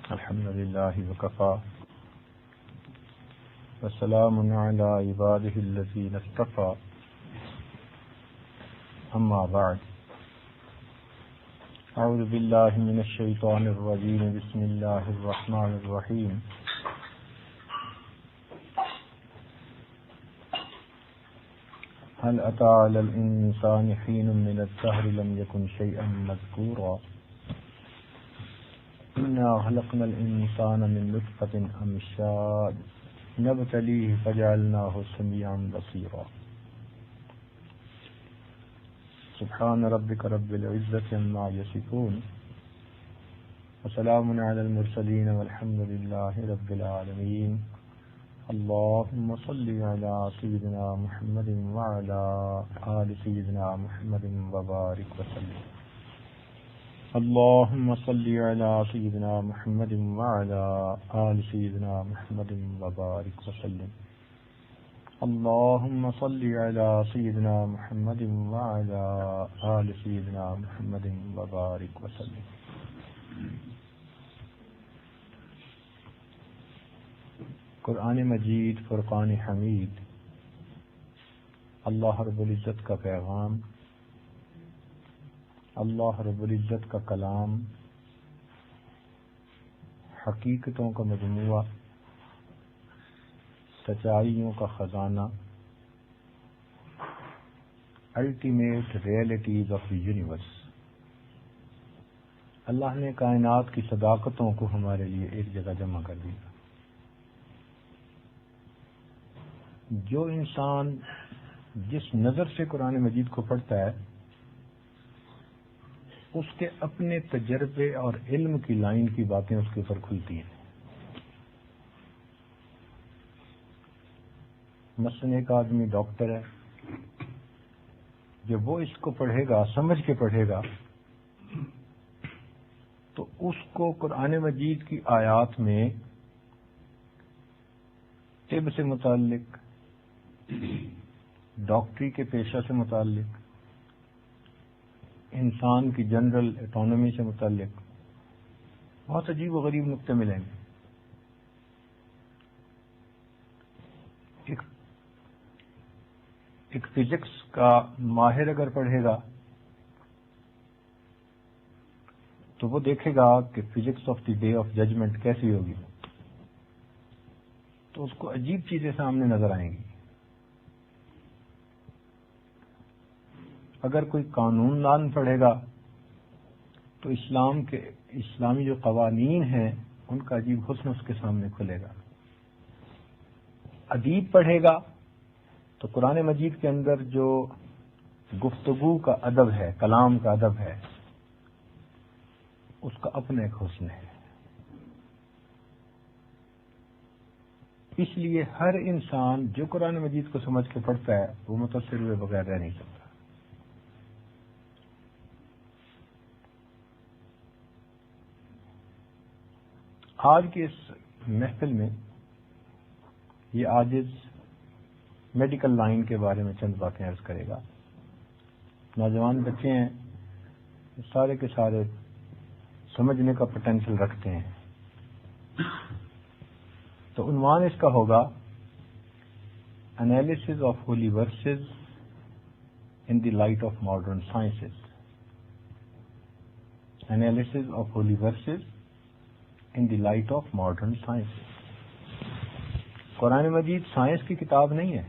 الحمد لله وكفى وسلام على عباده الذين اصطفى أما بعد أعوذ بالله من الشيطان الرجيم بسم الله الرحمن الرحيم هل أتى على الإنسان حين من الدهر لم يكن شيئا مذكورا إنا خلقنا الإنسان من نطفة أمشاج نبتليه فجعلناه سميعا بصيرا سبحان ربك رب العزة عما يصفون وسلام على المرسلين والحمد لله رب العالمين اللهم صل على سيدنا محمد وعلى آل سيدنا محمد وبارك وسلم اللهم صل على سيدنا محمد وعلى آل سيدنا محمد وبارك وسلم اللهم صل على سيدنا محمد وعلى آل سيدنا محمد وبارك وسلم. قرآن مجید فرقان حمید اللہ رب العزت کا پیغام، اللہ رب العزت کا کلام، حقیقتوں کا مجموعہ، سچائیوں کا خزانہ، ultimate realities of the universe. اللہ نے کائنات کی صداقتوں کو ہمارے لیے ایک جگہ جمع کر دیا. جو انسان جس نظر سے قرآن مجید کو پڑھتا ہے اس کے اپنے تجربے اور علم کی لائن کی باتیں اس کے اوپر کھلتی ہیں. مثلاً ایک آدمی ڈاکٹر ہے، جب وہ اس کو پڑھے گا، سمجھ کے پڑھے گا، تو اس کو قرآن مجید کی آیات میں طب سے متعلق، ڈاکٹری کے پیشہ سے متعلق، انسان کی جنرل اٹانومی سے متعلق بہت عجیب و غریب نقطے ملیں گے. ایک فزکس کا ماہر اگر پڑھے گا تو وہ دیکھے گا کہ physics of the day of judgement کیسی ہوگی، تو اس کو عجیب چیزیں سامنے نظر آئیں گی. اگر کوئی قانون دان پڑھے گا تو اسلامی جو قوانین ہیں ان کا عجیب حسن اس کے سامنے کھلے گا. ادیب پڑھے گا تو قرآن مجید کے اندر جو گفتگو کا ادب ہے، کلام کا ادب ہے، اس کا اپنا ایک حسن ہے. اس لیے ہر انسان جو قرآن مجید کو سمجھ کے پڑھتا ہے وہ متاثر ہوئے بغیر رہ نہیں سکتا. آج کی اس محفل میں یہ عاجز میڈیکل لائن کے بارے میں چند باتیں عرض کرے گا. نوجوان بچے ہیں، سارے کے سارے سمجھنے کا پوٹینشیل رکھتے ہیں. تو عنوان اس کا ہوگا analysis of holy verses in the light of modern sciences. Analysis of holy verses in the light of modern sciences. قرآن مجید سائنس کی کتاب نہیں ہے،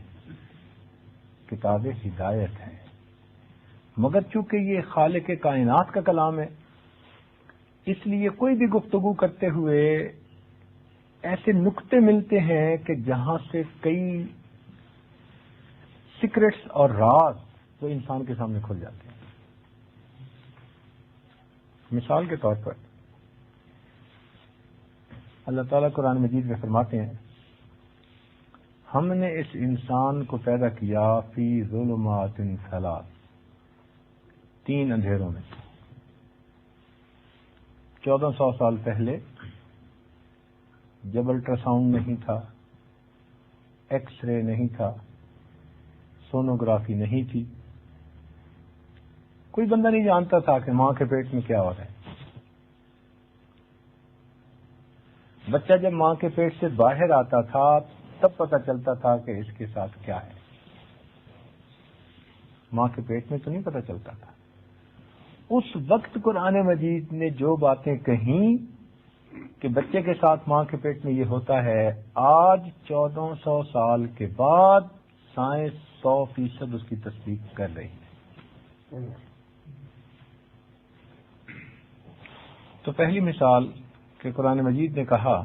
کتاب ہدایت ہے. مگر چونکہ یہ خالق کائنات کا کلام ہے، اس لیے کوئی بھی گفتگو کرتے ہوئے ایسے نقطے ملتے ہیں کہ جہاں سے کئی سیکرٹس اور راز وہ انسان کے سامنے کھل جاتے ہیں. مثال کے طور پر اللہ تعالیٰ قرآن مجید میں فرماتے ہیں، ہم نے اس انسان کو پیدا کیا فی ظلمات ثلاث، 3 اندھیروں میں. 1400 سال پہلے جب الٹراساؤنڈ نہیں تھا، ایکس رے نہیں تھا، سونوگرافی نہیں تھی، کوئی بندہ نہیں جانتا تھا کہ ماں کے پیٹ میں کیا ہو رہا ہے. بچہ جب ماں کے پیٹ سے باہر آتا تھا تب پتہ چلتا تھا کہ اس کے ساتھ کیا ہے. ماں کے پیٹ میں تو نہیں پتہ چلتا تھا. اس وقت قرآن مجید نے جو باتیں کہیں کہ بچے کے ساتھ ماں کے پیٹ میں یہ ہوتا ہے، آج 1400 سال کے بعد سائنس 100% اس کی تصدیق کر رہی ہے. تو پہلی مثال کہ قرآن مجید نے کہا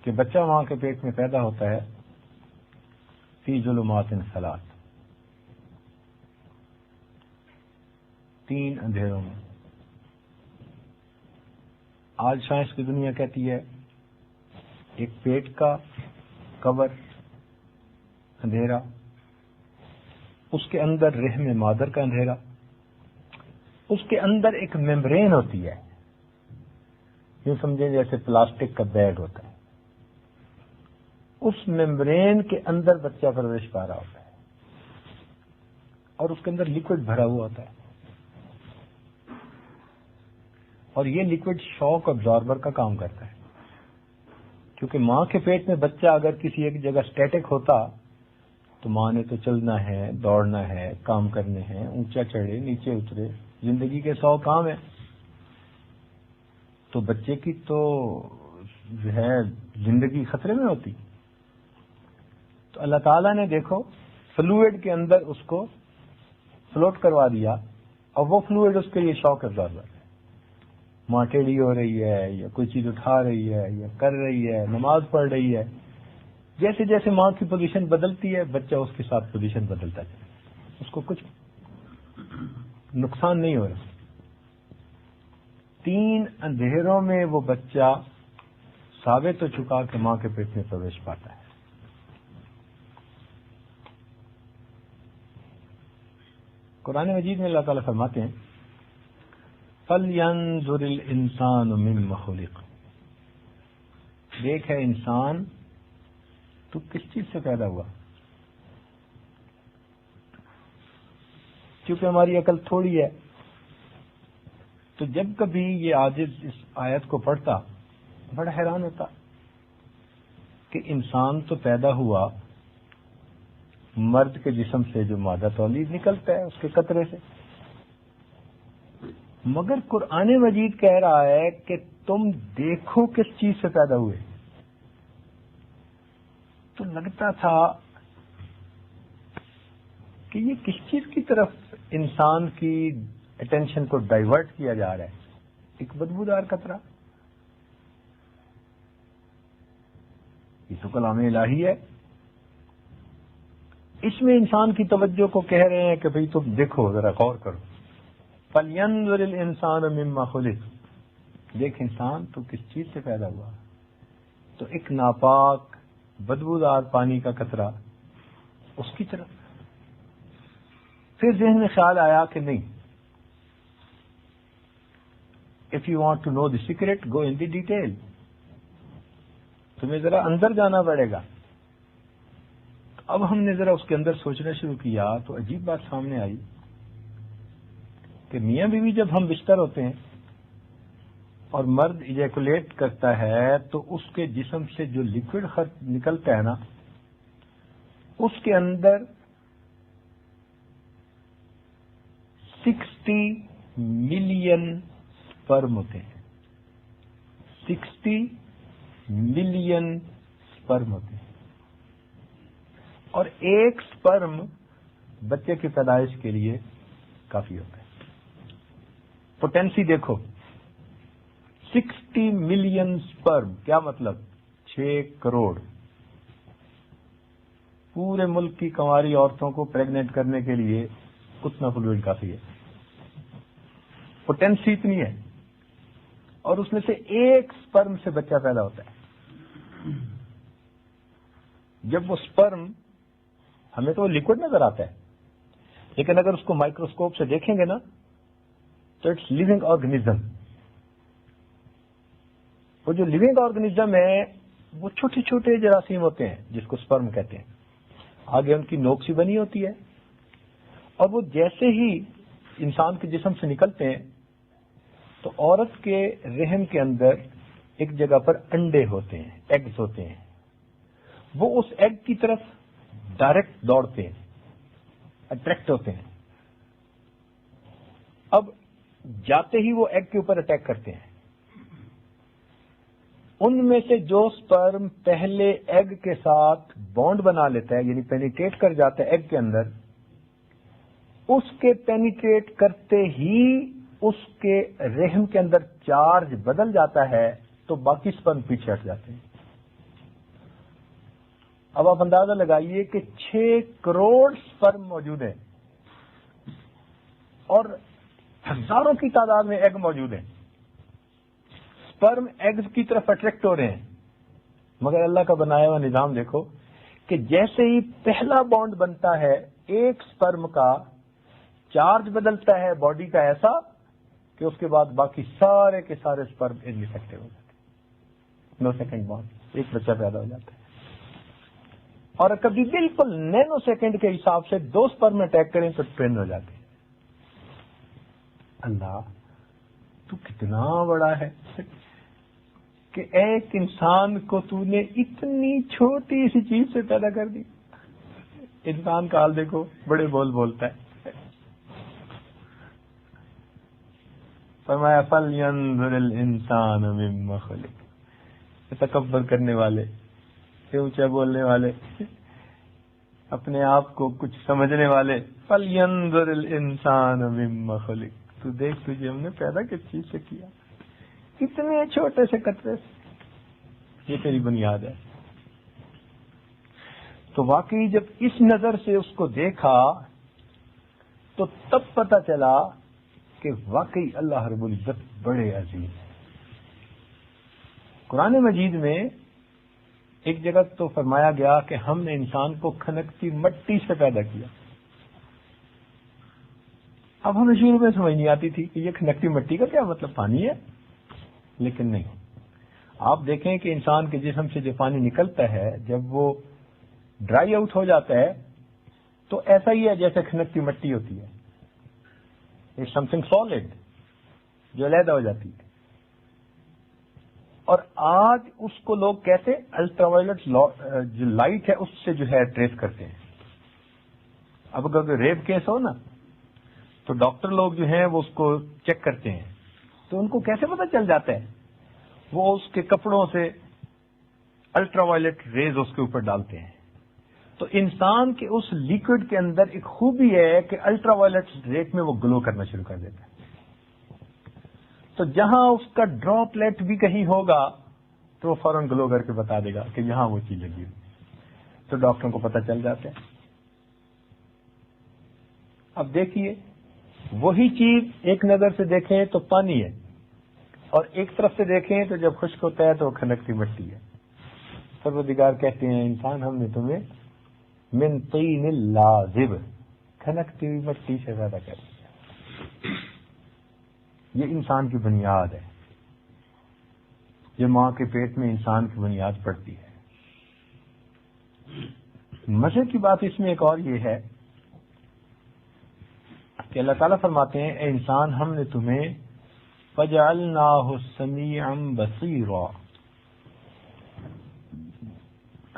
کہ بچہ ماں کے پیٹ میں پیدا ہوتا ہے فی ظلمات ثلاث، 3 اندھیروں میں. آج سائنس کی دنیا کہتی ہے ایک پیٹ کا کور اندھیرا، اس کے اندر رحم مادر کا اندھیرا، اس کے اندر ایک میمبرین ہوتی ہے، یوں سمجھیں جیسے پلاسٹک کا بیگ ہوتا ہے، اس میمبرین کے اندر بچہ پرورش پا رہا ہوتا ہے اور اس کے اندر لیکوڈ بھرا ہوا ہوتا ہے، اور یہ لیکوڈ شاک ابزاربر کا کام کرتا ہے. کیونکہ ماں کے پیٹ میں بچہ اگر کسی ایک جگہ اسٹیٹک ہوتا تو ماں نے تو چلنا ہے، دوڑنا ہے، کام کرنے ہیں، اونچا چڑھے نیچے اترے، زندگی کے 100 کام ہیں. تو بچے کی تو جو ہے زندگی خطرے میں ہوتی. تو اللہ تعالیٰ نے دیکھو فلوئڈ کے اندر اس کو فلوٹ کروا دیا، اور وہ فلوئڈ اس کے لیے شاک ابزاربر ہے. ماں ٹیڑھی ہو رہی ہے یا کوئی چیز اٹھا رہی ہے یا کر رہی ہے، نماز پڑھ رہی ہے، جیسے جیسے ماں کی پوزیشن بدلتی ہے بچہ اس کے ساتھ پوزیشن بدلتا جائے، اس کو کچھ نقصان نہیں ہو رہا. 3 اندھیروں میں وہ بچہ ثابت ہو چکا کہ ماں کے پیٹ میں پرویش پاتا ہے. قرآن مجید میں اللہ تعالیٰ فرماتے ہیں فَلْيَنظُرِ الْإِنسَانُ مِمَّ خُلِقَ، دیکھ ہے انسان تو کس چیز سے پیدا ہوا. کیونکہ ہماری عقل تھوڑی ہے تو جب کبھی یہ عاجز اس آیت کو پڑھتا بڑا حیران ہوتا کہ انسان تو پیدا ہوا مرد کے جسم سے جو مادہ تولید نکلتا ہے اس کے قطرے سے، مگر قرآن مجید کہہ رہا ہے کہ تم دیکھو کس چیز سے پیدا ہوئے. تو لگتا تھا کہ یہ کس چیز کی طرف انسان کی اٹینشن کو ڈائیورٹ کیا جا رہا ہے. ایک بدبودار قطرہ، یہ تو کلام الہی ہے، اس میں انسان کی توجہ کو کہہ رہے ہیں کہ بھئی تم دیکھو، ذرا غور کرو. فَلْيَنظُرِ الْإِنسَانُ مِمَّ خُلِقَ، دیکھ انسان تو کس چیز سے پیدا ہوا. تو ایک ناپاک بدبودار پانی کا قطرہ اس کی طرف. پھر ذہن میں خیال آیا کہ نہیں، if you want to know the secret go in the detail، تمہیں ذرا اندر جانا پڑے گا. اب ہم نے ذرا اس کے اندر سوچنا شروع کیا تو عجیب بات سامنے آئی کہ میاں بیوی جب ہم بستر ہوتے ہیں اور مرد ایجیکولیٹ کرتا ہے تو اس کے جسم سے جو لیکوڈ نکلتا ہے نا، اس کے اندر 60 ملین سپرم ہوتے ہیں. 60 ملین سپرم ہوتے ہیں، اور ایک سپرم بچے کی پیدائش کے لیے کافی ہوتا ہے. پوٹینسی دیکھو، 60 ملین سپرم، کیا مطلب؟ 6 کروڑ. پورے ملک کی کنواری عورتوں کو پریگننٹ کرنے کے لیے اتنا فلوئڈ کافی ہے. پوٹینسی اتنی ہے، اور اس میں سے ایک سپرم سے بچہ پیدا ہوتا ہے. جب وہ سپرم، ہمیں تو وہ لیکوڈ نظر آتا ہے، لیکن اگر اس کو مائکروسکوپ سے دیکھیں گے نا تو اٹس لیونگ آرگنزم. وہ جو لیونگ آرگنزم ہے وہ چھوٹے چھوٹے جراثیم ہوتے ہیں جس کو سپرم کہتے ہیں. آگے ان کی نوک سی بنی ہوتی ہے، اور وہ جیسے ہی انسان کے جسم سے نکلتے ہیں تو عورت کے رحم کے اندر ایک جگہ پر انڈے ہوتے ہیں، ایگز ہوتے ہیں. وہ اس ایگ کی طرف ڈائریکٹ دوڑتے ہیں، اٹریکٹ ہوتے ہیں. اب جاتے ہی وہ ایگ کے اوپر اٹیک کرتے ہیں. ان میں سے جو سپرم پہلے ایگ کے ساتھ بانڈ بنا لیتا ہے، یعنی پینیٹریٹ کر جاتا ہے ایگ کے اندر، اس کے پینیٹریٹ کرتے ہی اس کے رحم کے اندر چارج بدل جاتا ہے تو باقی سپرم پیچھے ہٹ جاتے ہیں. اب آپ اندازہ لگائیے کہ 6 کروڑ سپرم موجود ہیں اور ہزاروں کی تعداد میں ایگ موجود ہیں. سپرم ایگز کی طرف اٹریکٹ ہو رہے ہیں، مگر اللہ کا بنایا ہوا نظام دیکھو کہ جیسے ہی پہلا بانڈ بنتا ہے ایک سپرم کا چارج بدلتا ہے باڈی کا ایسا کہ اس کے بعد باقی سارے کے سارے سپرم انفیکٹڈ ہو جاتے ہیں. 9 سیکنڈ بعد ایک بچہ پیدا ہو جاتا ہے. اور کبھی بالکل نینو سیکنڈ کے حساب سے 2 سپرم اٹیک کریں تو ٹرین ہو جاتے ہیں. اللہ تو کتنا بڑا ہے کہ ایک انسان کو تو نے اتنی چھوٹی سی چیز سے پیدا کر دی. انسان کا حال دیکھو، بڑے بول بولتا ہے. فرمایا فَلْيَنْظُرِ الْإِنسَانُ مِمَّا خُلِقَ. تکبر کرنے والے، اونچا بولنے والے، اپنے آپ کو کچھ سمجھنے والے، فَلْيَنْظُرِ الْإِنسَانُ مِمَّا خُلِقَ. تو دیکھ تجھے ہم نے پیدا کس چیز سے کیا، کتنے چھوٹے سے قطرے سے. یہ تیری بنیاد ہے. تو واقعی جب اس نظر سے اس کو دیکھا تو تب پتہ چلا کہ واقعی اللہ رب العزت بڑے عظیم ہیں. قرآن مجید میں ایک جگہ تو فرمایا گیا کہ ہم نے انسان کو کھنکتی مٹی سے پیدا کیا. اب ہمیں شروع میں سمجھ نہیں آتی تھی کہ یہ کھنکتی مٹی کا کیا مطلب، پانی ہے؟ لیکن نہیں، آپ دیکھیں کہ انسان کے جسم سے جو پانی نکلتا ہے جب وہ ڈرائی آؤٹ ہو جاتا ہے تو ایسا ہی ہے جیسے کھنکتی مٹی ہوتی ہے. اٹس سم تھنگ سالڈ جو علیحدہ ہو جاتی ہے. اور آج اس کو لوگ کہتے الٹرا وائلٹ جو لائٹ ہے اس سے جو ہے ٹریس کرتے ہیں. اب اگر ریپ کیس ہو نا تو ڈاکٹر لوگ جو ہیں وہ اس کو چیک کرتے ہیں تو ان کو کیسے پتہ چل جاتا ہے؟ وہ اس کے کپڑوں سے الٹرا وائلٹ ریز اس کے اوپر ڈالتے ہیں. تو انسان کے اس لیکوڈ کے اندر ایک خوبی ہے کہ الٹرا وائلٹ ریٹ میں وہ گلو کرنا شروع کر دیتا ہے. تو جہاں اس کا ڈراپلیٹ بھی کہیں ہوگا تو وہ فوراً گلو کر کے بتا دے گا کہ یہاں وہ چیز لگی ہوئی. تو ڈاکٹروں کو پتہ چل جاتا ہے. اب دیکھیے وہی چیز ایک نظر سے دیکھیں تو پانی ہے اور ایک طرف سے دیکھیں تو جب خشک ہوتا ہے تو وہ کھنکتی مٹی ہے. پروردگار کہتے ہیں انسان ہم نے تمہیں من طین لازب، کھنکتی ہوئی مٹی سے پیدا کر دیا. یہ انسان کی بنیاد ہے. یہ ماں کے پیٹ میں انسان کی بنیاد پڑتی ہے. مزے کی بات اس میں ایک اور یہ ہے کہ اللہ تعالیٰ فرماتے ہیں اے انسان ہم نے تمہیں فَجَعَلْنَاهُ سَمِيعًا بَصِيرًا،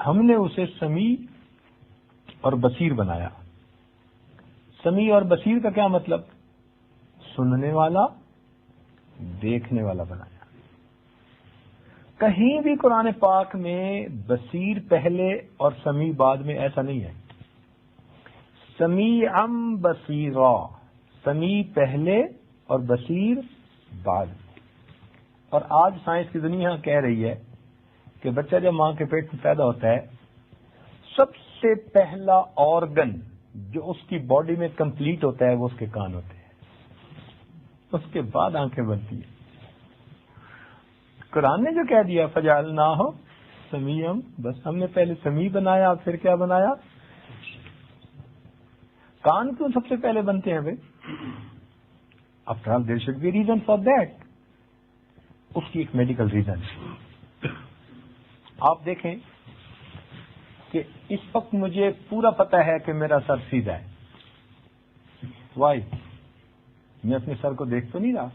ہم نے اسے سمیع اور بصیر بنایا. سمیع اور بصیر کا کیا مطلب؟ سننے والا، دیکھنے والا بنایا. کہیں بھی قرآن پاک میں بصیر پہلے اور سمیع بعد میں ایسا نہیں ہے. سمیعًا بصیرا، سمیع پہلے اور بصیر بعد. اور آج سائنس کی دنیا کہہ رہی ہے کہ بچہ جب ماں کے پیٹ میں پیدا ہوتا ہے سب سے پہلا آرگن جو اس کی باڈی میں کمپلیٹ ہوتا ہے وہ اس کے کان ہوتے ہیں. اس کے بعد آنکھیں بنتی ہیں. قرآن نے جو کہہ دیا فجعلناہ سمیعا، بس ہم نے پہلے سمیع بنایا پھر کیا بنایا؟ کان کیوں سب سے پہلے بنتے ہیں بھائی؟ After all there should be reason for that. اس کی ایک میڈیکل ریزن. آپ دیکھیں کہ اس وقت مجھے پورا پتہ ہے کہ میرا سر سیدھا ہے. وائی؟ میں اپنے سر کو دیکھ تو نہیں رہا.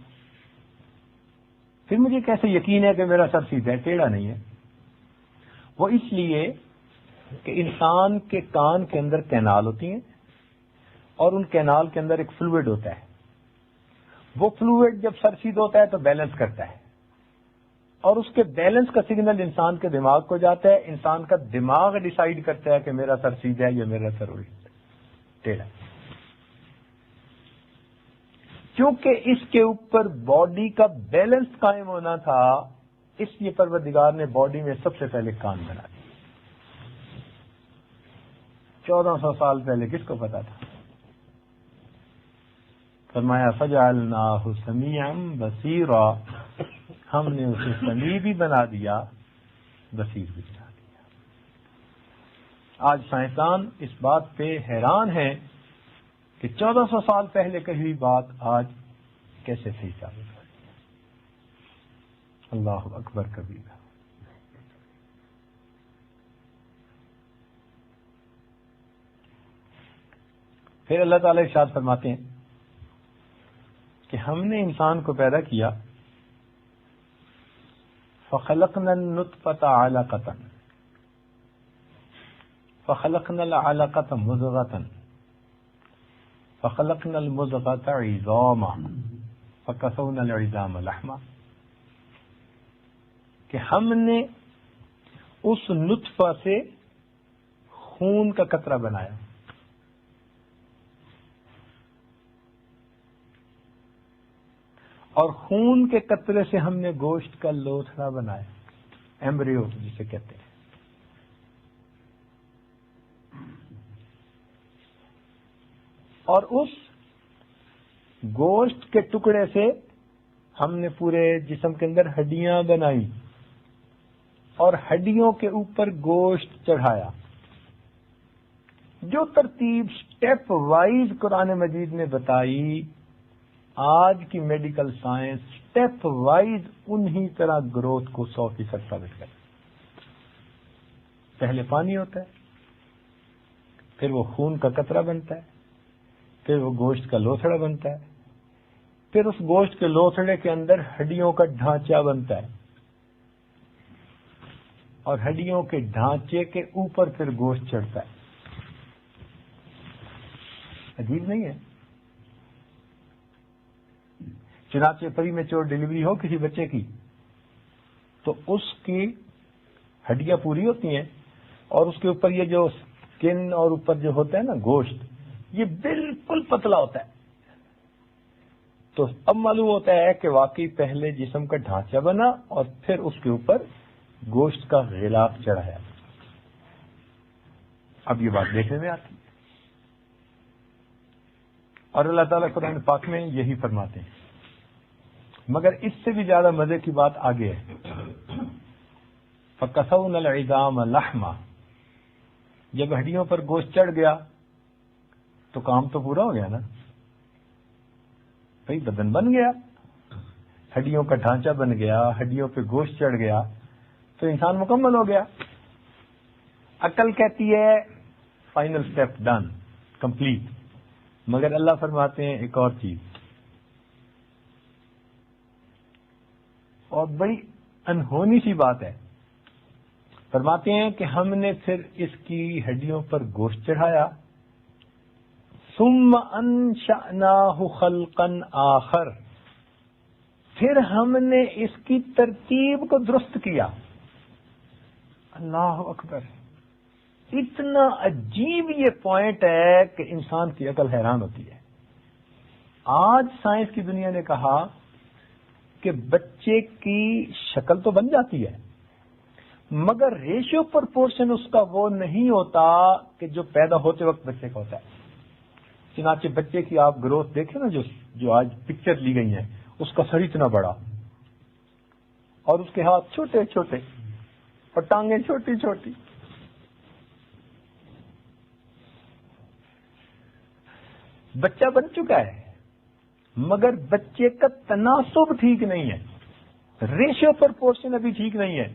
پھر مجھے کیسے یقین ہے کہ میرا سر سیدھا ہے، ٹیڑھا نہیں ہے؟ وہ اس لیے کہ انسان کے کان کے اندر کینال ہوتی ہیں اور ان کینال کے اندر ایک فلوئڈ ہوتا ہے. وہ فلوئڈ جب سر سیدھ ہوتا ہے تو بیلنس کرتا ہے اور اس کے بیلنس کا سگنل انسان کے دماغ کو جاتا ہے. انسان کا دماغ ڈیسائیڈ کرتا ہے کہ میرا سر سیدھا ہے یا میرا سر ٹیڑھا. کیونکہ اس کے اوپر باڈی کا بیلنس قائم ہونا تھا، اس لیے پروردگار نے باڈی میں سب سے پہلے کان بنا دیا. 1400 سال پہلے کس کو پتا تھا؟ فرمایا فجعلناہ سمیعا بصیرا، ہم نے اسے سمیع بھی بنا دیا، بصیر بھی بنا دیا. آج سائنسدان اس بات پہ حیران ہیں کہ 1400 سال پہلے کہی ہوئی بات آج کیسے صحیح ثابت ہو رہی ہے. اللہ اکبر کبیرہ. پھر اللہ تعالی ارشاد فرماتے ہیں کہ ہم نے انسان کو پیدا کیا، فخلقنا النطفة علقة فخلقنا العلقة مضغة فخلقنا المضغة عظاما فكسونا العظام لحما، کہ ہم نے اس نطفہ سے خون کا قطرہ بنایا، اور خون کے قطرے سے ہم نے گوشت کا لوتھڑا بنایا، ایمبریو جسے کہتے ہیں. اور اس گوشت کے ٹکڑے سے ہم نے پورے جسم کے اندر ہڈیاں بنائی اور ہڈیوں کے اوپر گوشت چڑھایا. جو ترتیب سٹیپ وائز قرآن مجید نے بتائی، آج کی میڈیکل سائنس سٹیپ وائز انہی طرح گروتھ کو 100% ثابت کرے. پہلے پانی ہوتا ہے، پھر وہ خون کا قطرہ بنتا ہے، پھر وہ گوشت کا لوتھڑا بنتا ہے، پھر اس گوشت کے لوتھڑے کے اندر ہڈیوں کا ڈھانچہ بنتا ہے، اور ہڈیوں کے ڈھانچے کے اوپر پھر گوشت چڑھتا ہے. عجیب نہیں ہے؟ چنانچہ پری میچور ڈیلیوری ہو کسی بچے کی تو اس کی ہڈیاں پوری ہوتی ہیں اور اس کے اوپر یہ جو سکن اور اوپر جو ہوتا ہے نا گوشت، یہ بالکل پتلا ہوتا ہے. تو اب معلوم ہوتا ہے کہ واقعی پہلے جسم کا ڈھانچہ بنا اور پھر اس کے اوپر گوشت کا غلاف چڑھایا. اب یہ بات دیکھنے میں آتی ہے. اور اللہ تعالیٰ قرآن پاک میں یہی فرماتے ہیں. مگر اس سے بھی زیادہ مزے کی بات آگے ہے. فَكَسَوْنَا الْعِظَامَ لَحْمًا، جب ہڈیوں پر گوشت چڑھ گیا تو کام تو پورا ہو گیا نا بھائی، بدن بن گیا، ہڈیوں کا ڈھانچہ بن گیا، ہڈیوں پہ گوشت چڑھ گیا تو انسان مکمل ہو گیا. عقل کہتی ہے فائنل سٹیپ ڈن، کمپلیٹ. مگر اللہ فرماتے ہیں ایک اور چیز، اور بڑی انہونی سی بات ہے. فرماتے ہیں کہ ہم نے پھر اس کی ہڈیوں پر گوشت چڑھایا، ثم انشأناہ خلقا آخر، پھر ہم نے اس کی ترتیب کو درست کیا. اللہ اکبر. اتنا عجیب یہ پوائنٹ ہے کہ انسان کی عقل حیران ہوتی ہے. آج سائنس کی دنیا نے کہا کہ بچے کی شکل تو بن جاتی ہے مگر ریشیو پرپورشن اس کا وہ نہیں ہوتا کہ جو پیدا ہوتے وقت بچے کا ہوتا ہے. چنانچہ بچے کی آپ گروتھ دیکھیں نا، جو آج پکچر لی گئی ہیں، اس کا سر اتنا بڑا اور اس کے ہاتھ چھوٹے چھوٹے اور ٹانگیں چھوٹی چھوٹی. بچہ بن چکا ہے مگر بچے کا تناسب ٹھیک نہیں ہے، ریشیو پرپورشن ابھی ٹھیک نہیں ہے.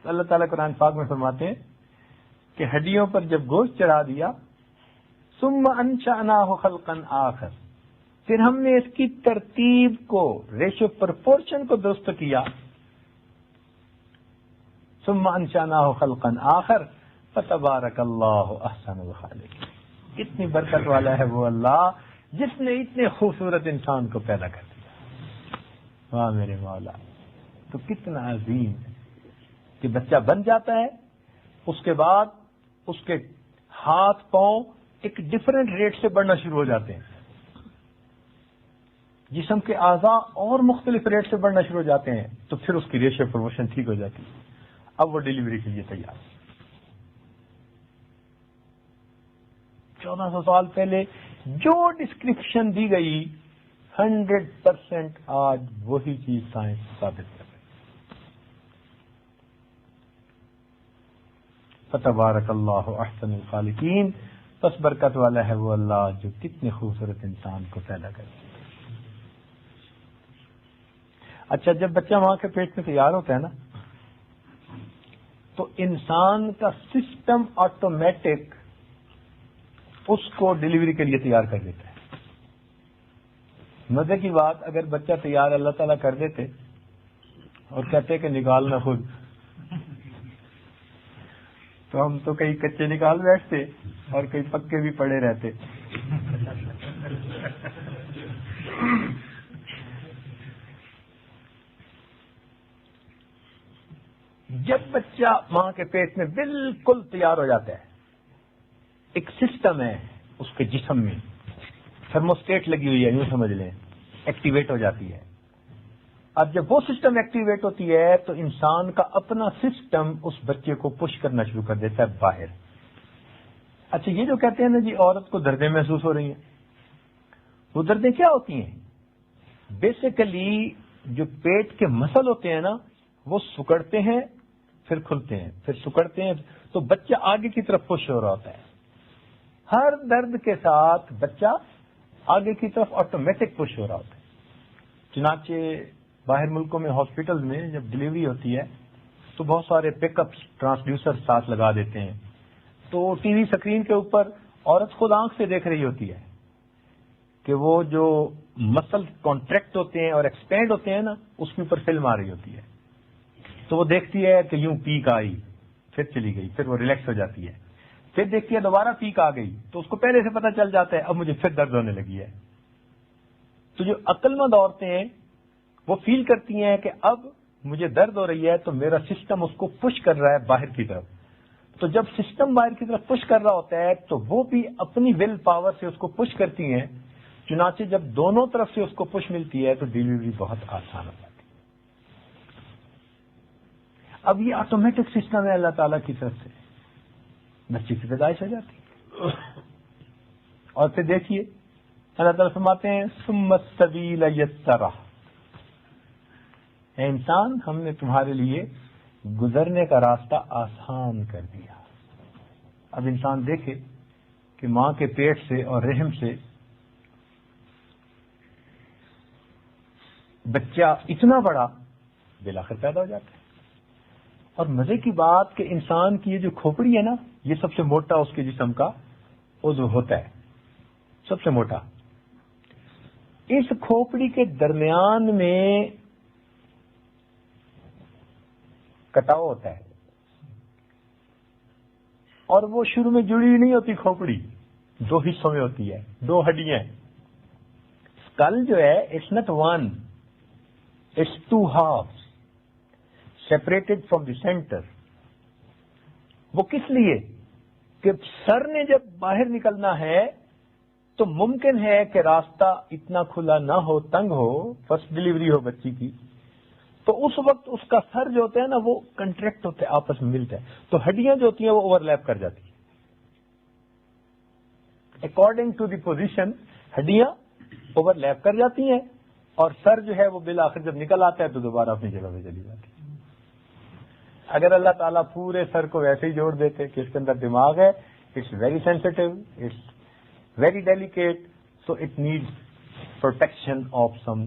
اللہ تعالیٰ قرآن پاک میں فرماتے ہیں کہ ہڈیوں پر جب گوشت چڑھا دیا، ثم انشأناہ خلقا آخر، پھر ہم نے اس کی ترتیب کو، ریشو پرپورشن کو درست کیا. ثم انشأناه خلقا آخر فتبارک اللہ احسن الخالقین. کتنی برکت والا ہے وہ اللہ جس نے اتنے خوبصورت انسان کو پیدا کر دیا. واہ میرے مولا. تو کتنا عظیم ہے کہ بچہ بن جاتا ہے، اس کے بعد اس کے ہاتھ پاؤں ایک ڈفرینٹ ریٹ سے بڑھنا شروع ہو جاتے ہیں، جسم کے اعضاء اور مختلف ریٹ سے بڑھنا شروع ہو جاتے ہیں. تو پھر اس کی ریشو پروموشن ٹھیک ہو جاتی ہے. اب وہ ڈیلیوری کے لیے تیار. 1400 سال پہلے جو ڈسکرپشن دی گئی 100% آج وہی چیز سائنس ثابت کر رہی ہے. فتبارک اللہ احسن الخالقین. پس برکت والا ہے وہ اللہ جو کتنے خوبصورت انسان کو پیدا کرتا ہے. اچھا، جب بچہ ماں کے پیٹ میں تیار ہوتا ہے نا، تو انسان کا سسٹم آٹومیٹک اس کو ڈیلیوری کے لیے تیار کر دیتا ہے. مزے کی بات، اگر بچہ تیار اللہ تعالیٰ کر دیتے اور کہتے کہ نکالنا خود، تو ہم تو کئی کچے نکال بیٹھتے اور کئی پکے بھی پڑے رہتے. جب بچہ ماں کے پیٹ میں بالکل تیار ہو جاتا ہے، ایک سسٹم ہے اس کے جسم میں، تھرموسٹیٹ لگی ہوئی ہے، یوں سمجھ لیں، ایکٹیویٹ ہو جاتی ہے. اب جب وہ سسٹم ایکٹیویٹ ہوتی ہے تو انسان کا اپنا سسٹم اس بچے کو پش کرنا شروع کر دیتا ہے باہر. اچھا، یہ جو کہتے ہیں نا جی عورت کو دردیں محسوس ہو رہی ہیں، وہ دردیں کیا ہوتی ہیں؟ بیسیکلی جو پیٹ کے مسل ہوتے ہیں نا، وہ سکڑتے ہیں پھر کھلتے ہیں، پھر سکڑتے ہیں، تو بچہ آگے کی طرف پش ہو رہا ہوتا ہے. ہر درد کے ساتھ بچہ آگے کی طرف آٹومیٹک پش ہو رہا ہوتا ہے. چنانچہ باہر ملکوں میں ہاسپٹل میں جب ڈلیوری ہوتی ہے تو بہت سارے پک اپ ٹرانسڈیوسر ساتھ لگا دیتے ہیں، تو ٹی وی اسکرین کے اوپر عورت خود آنکھ سے دیکھ رہی ہوتی ہے کہ وہ جو مسل کانٹریکٹ ہوتے ہیں اور ایکسپینڈ ہوتے ہیں نا، اس کے اوپر فلم آ رہی ہوتی ہے. تو وہ دیکھتی ہے کہ یوں پیک آئی، پھر چلی گئی، پھر وہ ریلیکس ہو جاتی ہے، پھر دیکھتی ہے دوبارہ پیک آ گئی، تو اس کو پہلے سے پتہ چل جاتا ہے اب مجھے پھر درد ہونے لگی ہے. تو جو عقل مند عورتیں ہیں وہ فیل کرتی ہیں کہ اب مجھے درد ہو رہی ہے، تو میرا سسٹم اس کو پش کر رہا ہے باہر کی طرف. تو جب سسٹم باہر کی طرف پش کر رہا ہوتا ہے تو وہ بھی اپنی ول پاور سے اس کو پش کرتی ہیں. چنانچہ جب دونوں طرف سے اس کو پش ملتی ہے تو ڈیلیوری بہت آسان ہو جاتی ہے. اب یہ آٹومیٹک سسٹم ہے اللہ تعالیٰ کی طرف سے، بچے کی پیدائش ہو جاتی ہے. اور پھر دیکھیے اللہ تعالیٰ فرماتے ہیں ثم السبیل یسرہ، اے انسان ہم نے تمہارے لیے گزرنے کا راستہ آسان کر دیا. اب انسان دیکھے کہ ماں کے پیٹ سے اور رحم سے بچہ اتنا بڑا بالآخر پیدا ہو جاتا ہے. اور مزے کی بات کہ انسان کی یہ جو کھوپڑی ہے نا، یہ سب سے موٹا اس کے جسم کا عضو ہوتا ہے، سب سے موٹا. اس کھوپڑی کے درمیان میں کٹاؤ ہوتا ہے، اور وہ شروع میں جڑی نہیں ہوتی. کھوپڑی دو حصوں میں ہوتی ہے، دو ہڈیاں. اسکل جو ہے it's not one, it's two half separated from the centre. وہ کس لیے کہ سر نے جب باہر نکلنا ہے تو ممکن ہے کہ راستہ اتنا کھلا نہ ہو، تنگ ہو، فرسٹ ڈلیوری ہو بچی کی، تو اس وقت اس کا سر جو ہوتا ہے نا وہ کنٹریکٹ ہوتا ہے، آپس میں ملتا ہے، تو ہڈیاں جو ہوتی ہیں وہ اوور لیپ کر جاتی ہیں. اکارڈنگ ٹو دی پوزیشن ہڈیاں اوور لیپ کر جاتی ہیں، اور سر جو ہے وہ بالآخر جب نکل آتا ہے تو دوبارہ اپنی جگہ پہ چلی جاتی ہے. اگر اللہ تعالیٰ پورے سر کو ویسے ہی جوڑ دیتے کہ اس کے اندر دماغ ہے، it's very sensitive, it's very delicate, so it needs protection of some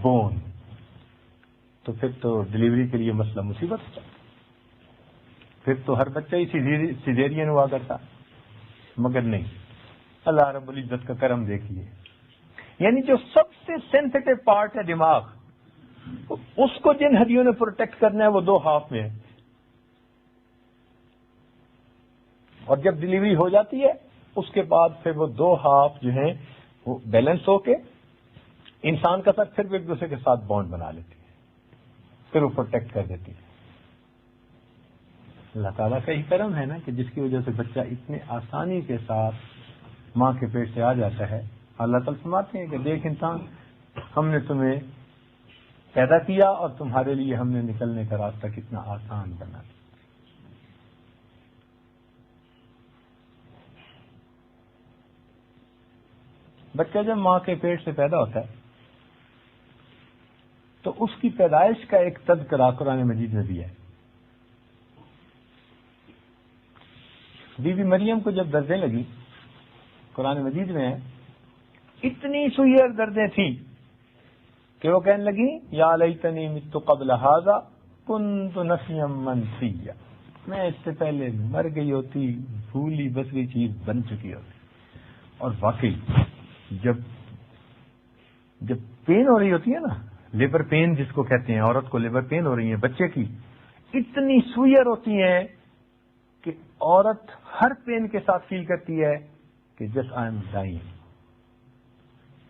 bone, تو پھر تو ڈلیوری کے لیے مسئلہ مصیبت ہوتا. پھر تو ہر بچہ ہی سیزیرین ہوا کرتا. مگر نہیں، اللہ رب العزت کا کرم دیکھیے یعنی جو سب سے سینسیٹیو پارٹ ہے دماغ، اس کو جن ہڈیوں نے پروٹیکٹ کرنا ہے وہ 2 ہاف میں ہے. اور جب ڈلیوری ہو جاتی ہے اس کے بعد پھر وہ 2 ہاف جو ہیں وہ بیلنس ہو کے انسان کا سر پھر ایک دوسرے کے ساتھ بانڈ بنا لیتی ہے، پھر وہ پروٹیکٹ کر دیتی ہے. اللہ تعالیٰ کا ہی کرم ہے نا کہ جس کی وجہ سے بچہ اتنے آسانی کے ساتھ ماں کے پیٹ سے آ جاتا ہے. اللہ تعالیٰ فرماتے ہیں کہ دیکھ انسان، ہم نے تمہیں پیدا کیا اور تمہارے لیے ہم نے نکلنے کا راستہ کتنا آسان بنا دیا. بچہ جب ماں کے پیٹ سے پیدا ہوتا ہے تو اس کی پیدائش کا ایک تذکرہ قرآن مجید میں بھی ہے. بی بی مریم کو جب دردیں لگی، قرآن مجید میں اتنی سوئر دردیں تھیں کہ وہ کہنے لگی یا لیتنی مت قبل ھذا کنت نسیا منسیا، میں اس سے پہلے مر گئی ہوتی، بھولی بسری چیز بن چکی ہوتی. اور واقعی جب پین ہو رہی ہوتی ہے نا، لیبر پین جس کو کہتے ہیں، عورت کو لیبر پین ہو رہی ہے بچے کی، اتنی سوئر ہوتی ہیں کہ عورت ہر پین کے ساتھ فیل کرتی ہے کہ جسٹ آئی ایم ڈائنگ،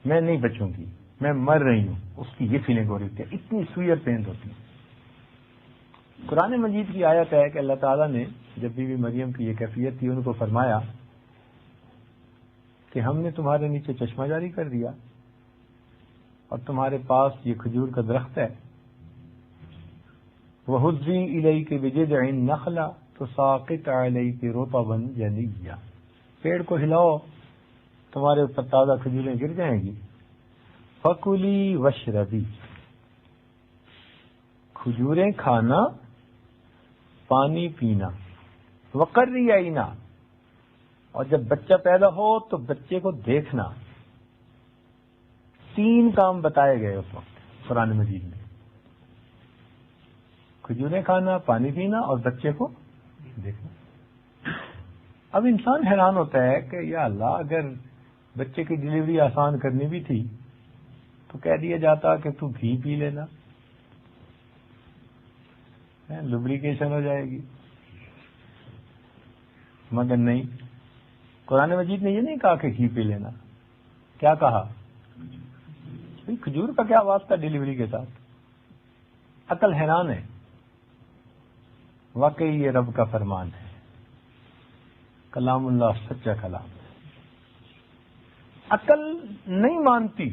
میں نہیں بچوں گی، میں مر رہی ہوں. اس کی یہ فیلنگ ہو رہی ہوتی ہے، اتنی سوئر پین ہوتی ہے. قرآن مجید کی آیت ہے کہ اللہ تعالیٰ نے جب بی بی مریم کی یہ کیفیت تھی ان کو فرمایا کہ ہم نے تمہارے نیچے چشمہ جاری کر دیا اور تمہارے پاس یہ کھجور کا درخت ہے، وَهُزِّي إِلَيْكِ بِجِذْعِ النَّخْلَةِ تُسَاقِطْ عَلَيْكِ رُطَبًا جَنِيًّا، پیڑ کو ہلاؤ تمہارے اوپر تازہ کھجوریں گر جائیں گی. فَكُلِي وَاشْرَبِي، کھجوریں کھانا، پانی پینا. وَقَرِّي عَيْنًا، اور جب بچہ پیدا ہو تو بچے کو دیکھنا. 3 کام بتائے گئے اس وقت قرآن مجید میں، کھجوریں کھانا، پانی پینا اور بچے کو دیکھنا. اب انسان حیران ہوتا ہے کہ یا اللہ، اگر بچے کی ڈلیوری آسان کرنی بھی تھی تو کہہ دیا جاتا کہ تو گھی پی لینا، لبریکیشن ہو جائے گی. مگر نہیں، قرآن مجید نے یہ نہیں کہا کہ گھی پی لینا. کیا کہا؟ کھجور کا کیا واسطہ ڈلیوری کے ساتھ؟ عقل حیران ہے. واقعی یہ رب کا فرمان ہے، کلام اللہ سچا کلام ہے. عقل نہیں مانتی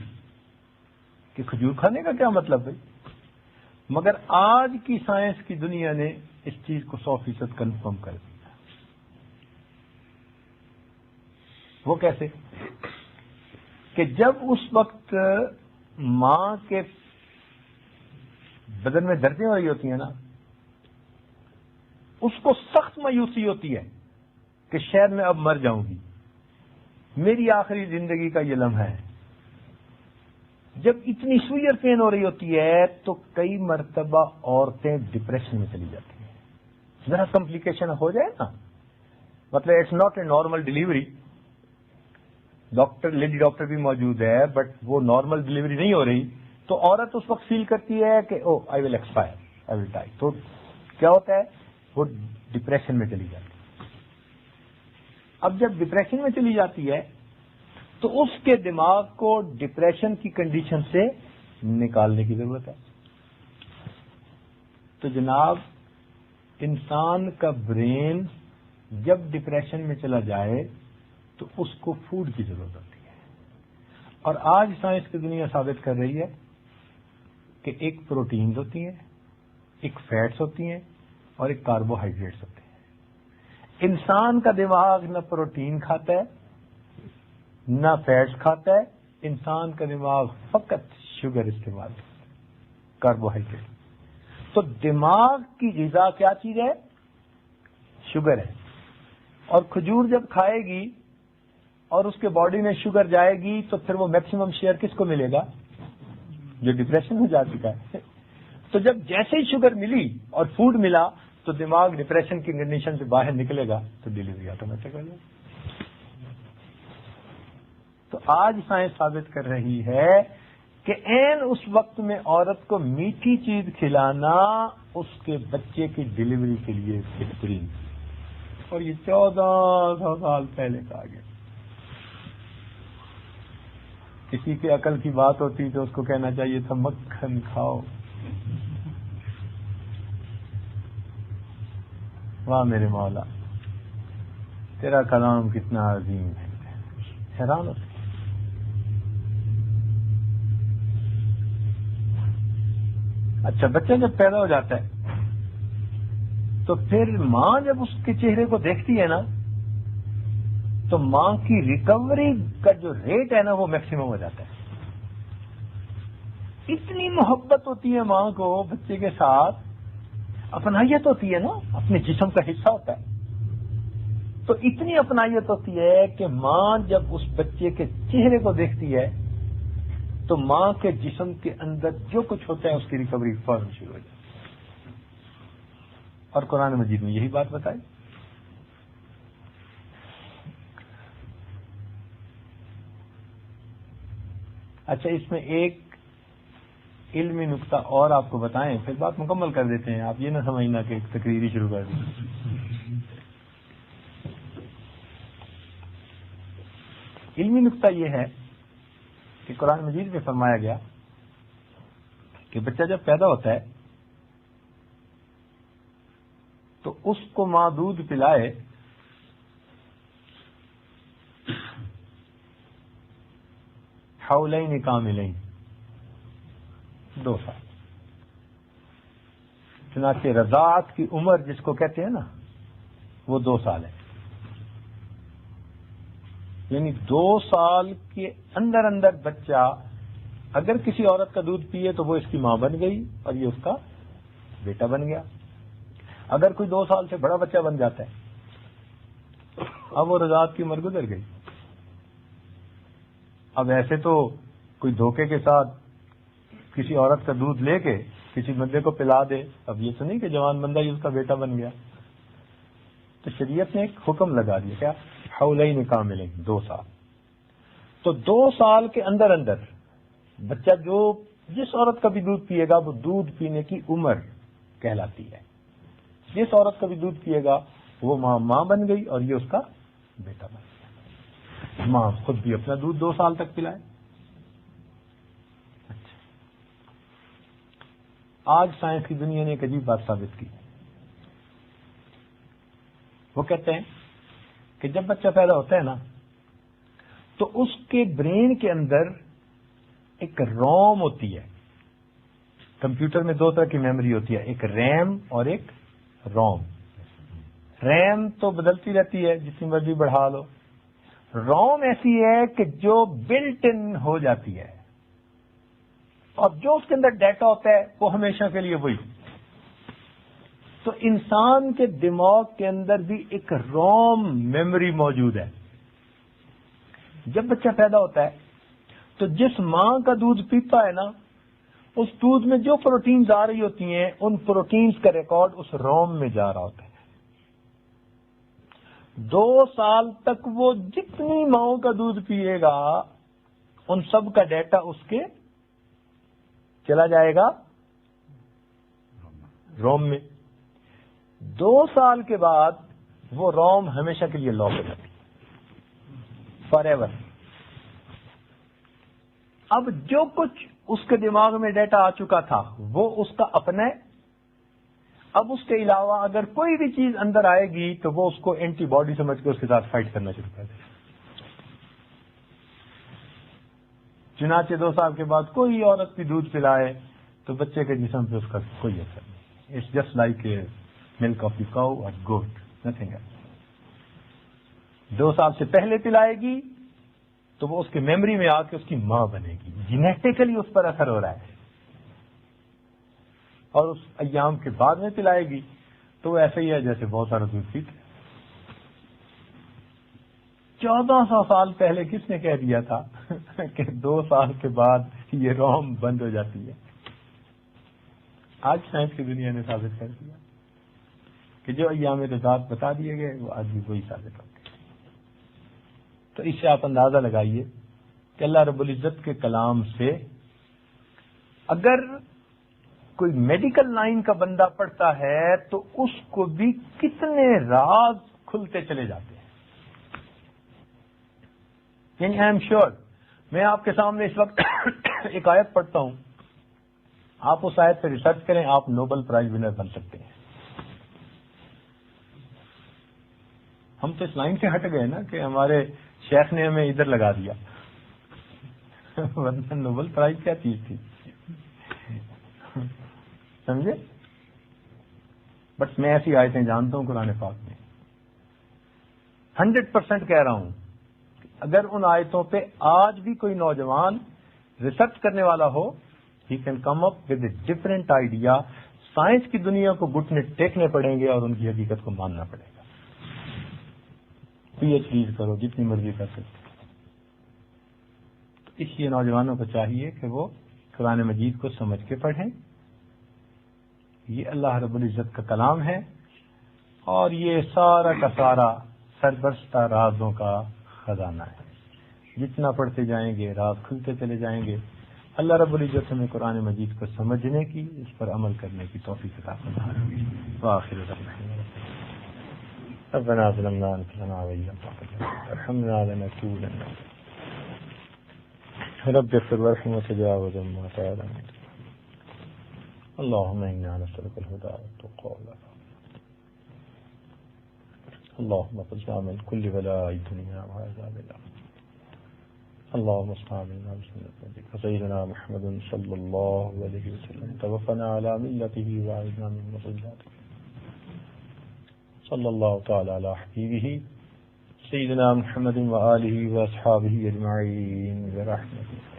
کہ کھجور کھانے کا کیا مطلب ہے، مگر آج کی سائنس کی دنیا نے اس چیز کو 100% کنفرم کر دیا. وہ کیسے؟ کہ جب اس وقت ماں کے بدن میں دردیں ہو رہی ہوتی ہیں نا، اس کو سخت مایوسی ہوتی ہے کہ شاید میں اب مر جاؤں گی، میری آخری زندگی کا یہ لمحہ ہے. جب اتنی سوئر پین ہو رہی ہوتی ہے تو کئی مرتبہ عورتیں ڈپریشن میں چلی جاتی ہیں. ذرا کمپلیکیشن ہو جائے نا، مطلب it's not a normal delivery, lady doctor بھی موجود ہے بٹ وہ نارمل ڈلیوری نہیں ہو رہی، تو عورت اس وقت فیل کرتی ہے کہ او آئی ول ایکسپائر، آئی ول ڈائی. تو کیا ہوتا ہے؟ وہ ڈپریشن میں چلی جاتی ہے. اب جب ڈپریشن میں چلی جاتی ہے تو اس کے دماغ کو ڈپریشن کی کنڈیشن سے نکالنے کی ضرورت ہے. تو جناب، انسان کا برین جب ڈپریشن میں چلا جائے تو اس کو فوڈ کی ضرورت ہوتی ہے. اور آج سائنس کی دنیا ثابت کر رہی ہے کہ ایک پروٹینز ہوتی ہیں، ایک فیٹس ہوتی ہیں اور ایک کاربوہائیڈریٹس ہوتے ہیں. انسان کا دماغ نہ پروٹین کھاتا ہے نہ فیٹس کھاتا ہے، انسان کا دماغ فقط شوگر استعمال کرتا ہے، کاربوہائیڈریٹ. تو دماغ کی غذا کیا چیز ہے؟ شوگر ہے. اور کھجور جب کھائے گی اور اس کے باڈی میں شوگر جائے گی تو پھر وہ میکسیمم شیئر کس کو ملے گا؟ جو ڈپریشن ہو جا چکا ہے. تو جب جیسے ہی شوگر ملی اور فوڈ ملا تو دماغ ڈپریشن کی کنڈیشن سے باہر نکلے گا تو ڈلیوری آٹومیٹک ہو جائے. تو آج سائنس ثابت کر رہی ہے کہ عین اس وقت میں عورت کو میٹھی چیز کھلانا اس کے بچے کی ڈلیوری کے لیے بہترین، اور یہ 1400 سال پہلے کہا گیا۔ کسی کی عقل کی بات ہوتی تو اس کو کہنا چاہیے تھا مکھن کھاؤ۔ واہ میرے مولا، تیرا کلام کتنا عظیم ہے، حیران ہوتی۔ اچھا، بچہ جب پیدا ہو جاتا ہے تو پھر ماں جب اس کے چہرے کو دیکھتی ہے نا تو ماں کی ریکوری کا جو ریٹ ہے نا وہ میکسیمم ہو جاتا ہے۔ اتنی محبت ہوتی ہے ماں کو بچے کے ساتھ، اپنائیت ہوتی ہے نا، اپنے جسم کا حصہ ہوتا ہے، تو اتنی اپنائیت ہوتی ہے کہ ماں جب اس بچے کے چہرے کو دیکھتی ہے تو ماں کے جسم کے اندر جو کچھ ہوتا ہے اس کی ریکوری فوراً شروع ہو جاتی ہے، اور قرآن مجید میں یہی بات بتائی۔ اچھا، اس میں ایک علمی نقطہ اور آپ کو بتائیں، پھر بات مکمل کر دیتے ہیں، آپ یہ نہ سمجھنا کہ ایک تقریری شروع کر دیں۔ علمی نقطہ یہ ہے کہ قرآن مجید میں فرمایا گیا کہ بچہ جب پیدا ہوتا ہے تو اس کو ماں دودھ پلائے حولین کاملین، 2 سال۔ چنانچہ رضاعت کی عمر جس کو کہتے ہیں نا وہ 2 سال ہے، یعنی 2 سال کے اندر اندر بچہ اگر کسی عورت کا دودھ پیے تو وہ اس کی ماں بن گئی اور یہ اس کا بیٹا بن گیا۔ اگر کوئی 2 سال سے بڑا بچہ بن جاتا ہے، اب وہ رضاعت کی عمر گزر گئی۔ اب ایسے تو کوئی دھوکے کے ساتھ کسی عورت کا دودھ لے کے کسی بندے کو پلا دے، اب یہ تو نہیں کہ جوان بندہ ہی اس کا بیٹا بن گیا۔ تو شریعت نے ایک حکم لگا دیا، کیا؟ حولین کاملین، 2 سال۔ تو 2 سال کے اندر اندر بچہ جس عورت کا بھی دودھ پیے گا وہ دودھ پینے کی عمر کہلاتی ہے۔ جس عورت کا بھی دودھ پیے گا وہ ماں بن گئی اور یہ اس کا بیٹا بن گیا۔ ماں خود بھی اپنا دودھ 2 سال تک پلائے۔ اچھا، آج سائنس کی دنیا نے ایک عجیب بات ثابت کی۔ وہ کہتے ہیں کہ جب بچہ پیدا ہوتا ہے نا تو اس کے برین کے اندر ایک روم ہوتی ہے۔ کمپیوٹر میں 2 طرح کی میموری ہوتی ہے، ایک ریم اور ایک روم۔ ریم تو بدلتی رہتی ہے، جتنی مرضی بڑھا لو۔ روم ایسی ہے کہ جو بلٹ ان ہو جاتی ہے، اور جو اس کے اندر ڈیٹا ہوتا ہے وہ ہمیشہ کے لیے وہی۔ تو انسان کے دماغ کے اندر بھی ایک روم میموری موجود ہے۔ جب بچہ پیدا ہوتا ہے تو جس ماں کا دودھ پیتا ہے نا، اس دودھ میں جو پروٹینز آ رہی ہوتی ہیں ان پروٹینز کا ریکارڈ اس روم میں جا رہا ہوتا ہے۔ 2 سال تک وہ جتنی ماؤں کا دودھ پیے گا ان سب کا ڈیٹا اس کے چلا جائے گا روم میں۔ 2 سال کے بعد وہ روم ہمیشہ کے لیے لاک ہو جاتی ہے، فار ایور۔ اب جو کچھ اس کے دماغ میں ڈیٹا آ چکا تھا وہ اس کا اپنا ہے۔ اب اس کے علاوہ اگر کوئی بھی چیز اندر آئے گی تو وہ اس کو اینٹی باڈی سمجھ کے اس کے ساتھ فائٹ کرنا شروع کر دے گا۔ چنانچہ 2 سال کے بعد کوئی عورت بھی دودھ پلائے تو بچے کے جسم پہ اس کا کوئی اثر نہیں۔ It's just like a milk of the cow اور گوٹ، نتھنگ ایلس۔ 2 سال سے پہلے پلائے گی تو وہ اس کی میموری میں آ کے اس کی ماں بنے گی، جینیٹیکلی اس پر اثر ہو رہا ہے۔ اور اس ایام کے بعد میں پلائے گی تو وہ ایسا ہی ہے جیسے بہت سارا دودھ پیتے۔ 1400 سال پہلے کس نے کہہ دیا تھا کہ 2 سال کے بعد یہ روم بند ہو جاتی ہے؟ آج سائنس کی دنیا نے ثابت کر دیا کہ جو ایام رضاعت بتا دیے گئے وہ آج بھی وہی ثابت ہوتے ہیں۔ تو اس سے آپ اندازہ لگائیے کہ اللہ رب العزت کے کلام سے اگر کوئی میڈیکل لائن کا بندہ پڑھتا ہے تو اس کو بھی کتنے راز کھلتے چلے جاتے ہیں. یعنی آئی ایم شیور میں آپ کے سامنے اس وقت ایک آیت پڑھتا ہوں, آپ اس آیت پہ ریسرچ کریں, آپ نوبل پرائز ونر بن سکتے ہیں. ہم تو اس لائن سے ہٹ گئے نا کہ ہمارے شیخ نے ہمیں ادھر لگا دیا, ورنہ نوبل پرائز کیا چیز تھی, سمجھے؟ بٹ میں ایسی آیتیں جانتا ہوں قرآن پاک میں, 100% کہہ رہا ہوں کہ اگر ان آیتوں پہ آج بھی کوئی نوجوان ریسرچ کرنے والا ہو, he can come up with a different idea. Science کی دنیا کو گھٹنے ٹیکنے پڑیں گے اور ان کی حقیقت کو ماننا پڑے گا. پی ایچ ڈیز کرو جتنی مرضی کر سکتے. تو اس لیے نوجوانوں کو چاہیے کہ وہ قرآن مجید کو سمجھ کے پڑھیں. یہ اللہ رب العزت کا کلام ہے اور یہ سارا کا سارا سربستہ رازوں کا خزانہ ہے. جتنا پڑھتے جائیں گے راز کھلتے چلے جائیں گے. اللہ رب العزت ہمیں قرآن مجید کو سمجھنے کی, اس پر عمل کرنے کی توفیق عطا فرمائے. وآخر دعوانا ربنا ظلمنا انفسنا وإن لم تغفر لنا وترحمنا لنكونن رب اغفر وارحم وتجاوز عما تعلم. اللهم إنا نسألك الهدى والتقى والعفاف. اللهم اقنا من كل بلاء الدنيا وعذاب الآخرة. اللهم اصنع منا بسنة نبيك سيدنا محمد صلى الله عليه وسلم. توفنا على ملته وأعذنا من مضلاتك. صلى الله تعالى على حبيبه سيدنا محمد وآله وأصحابه أجمعين برحمته.